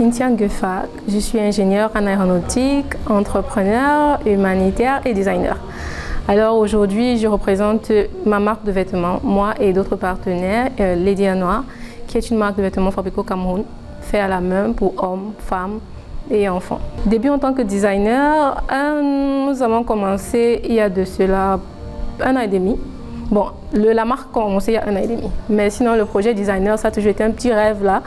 Cynthia Gueffac. Je suis ingénieure en aéronautique, entrepreneur, humanitaire et designer. Alors aujourd'hui, je représente ma marque de vêtements, moi et d'autres partenaires, Lady Noir, qui est une marque de vêtements fabriquée au Cameroun, fait à la main pour hommes, femmes et enfants. Début en tant que designer, nous avons commencé il y a de cela 1 an et demi. Bon, la marque a commencé il y a 1 an et demi, mais sinon le projet designer, ça a toujours été un petit rêve là,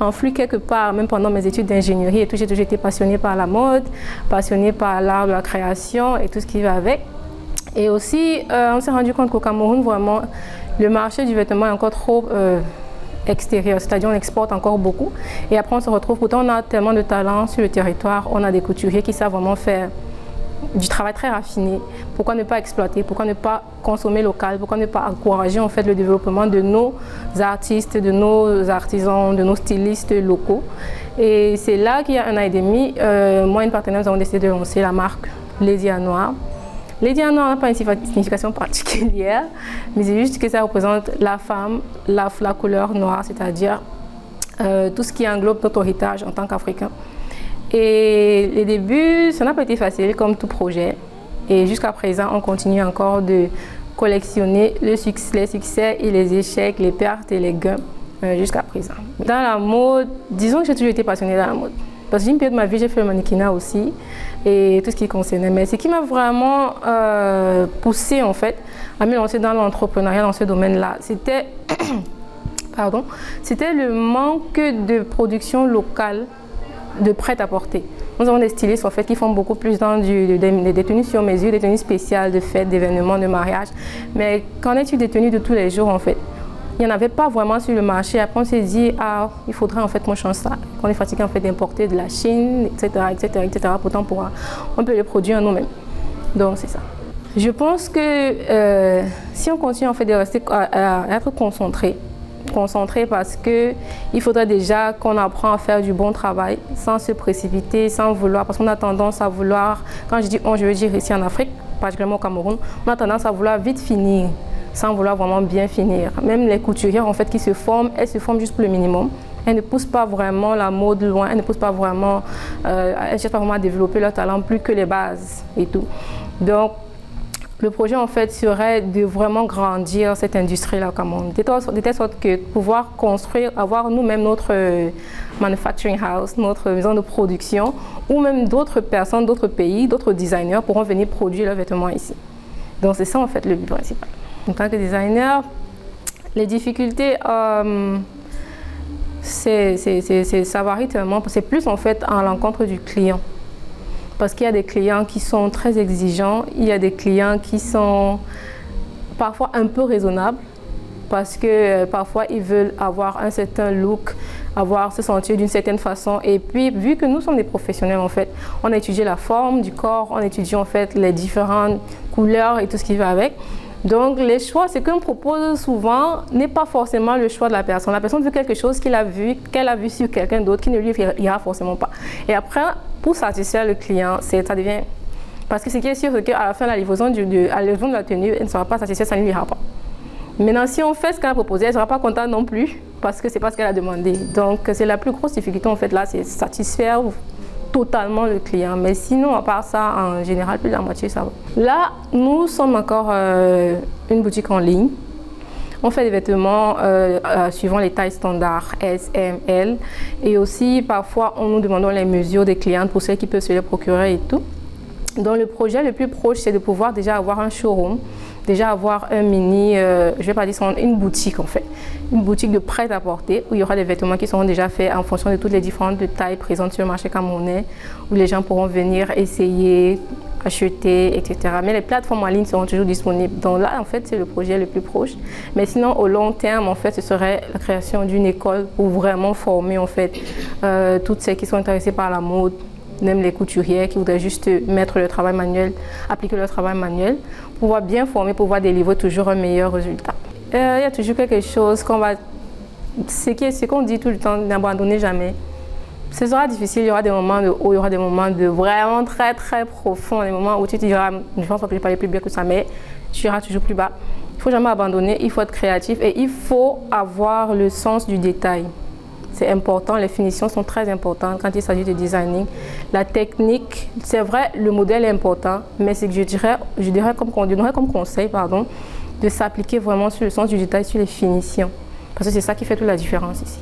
enfui quelque part, même pendant mes études d'ingénierie, j'ai toujours été passionnée par la mode, passionnée par l'art de la création et tout ce qui va avec. Et aussi, on s'est rendu compte qu'au Cameroun, vraiment, le marché du vêtement est encore trop extérieur, c'est-à-dire on exporte encore beaucoup. Et après, on se retrouve, pourtant on a tellement de talent sur le territoire, on a des couturiers qui savent vraiment faire du travail très raffiné. Pourquoi ne pas exploiter? Pourquoi ne pas consommer local? Pourquoi ne pas encourager en fait le développement de nos artistes, de nos artisans, de nos stylistes locaux? Et c'est là qu'il y a 1 an et demi, moi et une partenaire, nous avons décidé de lancer la marque Lady Noir. Lady Noir n'a pas une signification particulière, mais c'est juste que ça représente la femme, la couleur noire, c'est-à-dire tout ce qui englobe notre héritage en tant qu'Africain. Et les débuts, ça n'a pas été facile comme tout projet. Et jusqu'à présent, on continue encore de collectionner les succès et les échecs, les pertes et les gains jusqu'à présent. Dans la mode, disons que j'ai toujours été passionnée dans la mode. Parce que j'ai une période de ma vie, j'ai fait le mannequinat aussi et tout ce qui concernait. Mais ce qui m'a vraiment poussée en fait à me lancer dans l'entrepreneuriat dans ce domaine-là, c'était le manque de production locale de prêt-à-porter. Nous avons des stylistes en fait qui font beaucoup plus dans des tenues sur mesure, des tenues spéciales de fêtes, d'événements, de mariage. Mais qu'en est-il des tenues de tous les jours en fait? Il n'y en avait pas vraiment sur le marché. Après on s'est dit il faudrait en fait qu'on change ça. On est fatigué en fait d'importer de la Chine, etc., etc., etc. Pourtant on peut les produire nous-mêmes. Donc c'est ça. Je pense que si on continue en fait de rester à être concentré parce qu'il faudrait déjà qu'on apprend à faire du bon travail sans se précipiter, sans vouloir, parce qu'on a tendance à vouloir, quand je dis on, je veux dire ici en Afrique, particulièrement au Cameroun, on a tendance à vouloir vite finir, sans vouloir vraiment bien finir. Même les couturières en fait qui se forment, elles se forment juste pour le minimum. Elles ne poussent pas vraiment la mode loin, elles ne poussent pas vraiment, elles ne cherchent pas vraiment à développer leur talent plus que les bases et tout. Donc, le projet en fait serait de vraiment grandir cette industrie-là au Cameroun, de telle sorte que pouvoir construire, avoir nous-mêmes notre manufacturing house, notre maison de production, ou même d'autres personnes, d'autres pays, d'autres designers pourront venir produire leurs vêtements ici. Donc c'est ça en fait le but principal. En tant que designer, les difficultés, ça varie tellement, c'est plus en fait à l'encontre du client. Parce qu'il y a des clients qui sont très exigeants, il y a des clients qui sont parfois un peu raisonnables parce que parfois ils veulent avoir un certain look, se sentir d'une certaine façon. Et puis vu que nous sommes des professionnels en fait, on a étudié la forme du corps, on étudie en fait les différentes couleurs et tout ce qui va avec. Donc les choix, ce qu'on propose souvent n'est pas forcément le choix de la personne. La personne veut quelque chose qu'elle a vu sur quelqu'un d'autre qui ne lui ira forcément pas. Et après, pour satisfaire le client, ça devient... Parce que ce qui est sûr, c'est qu'à la fin de la livraison de la tenue, elle ne sera pas satisfaite, ça ne lui ira pas. Maintenant, si on fait ce qu'elle a proposé, elle ne sera pas contente non plus parce que ce n'est pas ce qu'elle a demandé. Donc c'est la plus grosse difficulté en fait là, c'est satisfaire totalement le client, mais sinon à part ça, en général, plus de la moitié ça va. Là, nous sommes encore une boutique en ligne. On fait des vêtements suivant les tailles standards S, M, L, et aussi parfois nous demandons les mesures des clientes pour celles qui peuvent se les procurer et tout. Donc le projet le plus proche, c'est de pouvoir déjà avoir un showroom, déjà avoir un mini, je vais pas dire une boutique en fait, une boutique de prêt-à-porter où il y aura des vêtements qui seront déjà faits en fonction de toutes les différentes tailles présentes sur le marché camerounais, où les gens pourront venir essayer, acheter, etc. Mais les plateformes en ligne seront toujours disponibles. Donc là, en fait, c'est le projet le plus proche. Mais sinon, au long terme, en fait, ce serait la création d'une école pour vraiment former en fait toutes celles qui sont intéressées par la mode, même les couturières qui voudraient juste mettre le travail manuel, appliquer leur travail manuel, pouvoir bien former, pouvoir délivrer toujours un meilleur résultat. Il y a toujours quelque chose ce qu'on dit tout le temps, n'abandonnez jamais. Ce sera difficile, il y aura des moments de haut, il y aura des moments de vraiment très très profonds, des moments où tu te diras, je pense pas que je parlais plus bien que ça, mais tu iras toujours plus bas. Il ne faut jamais abandonner, il faut être créatif et il faut avoir le sens du détail. c'est important, les finitions sont très importantes quand il s'agit de designing. La technique, c'est vrai, le modèle est important, mais c'est que je donnerais comme conseil, pardon, de s'appliquer vraiment sur le sens du détail, sur les finitions. Parce que c'est ça qui fait toute la différence ici.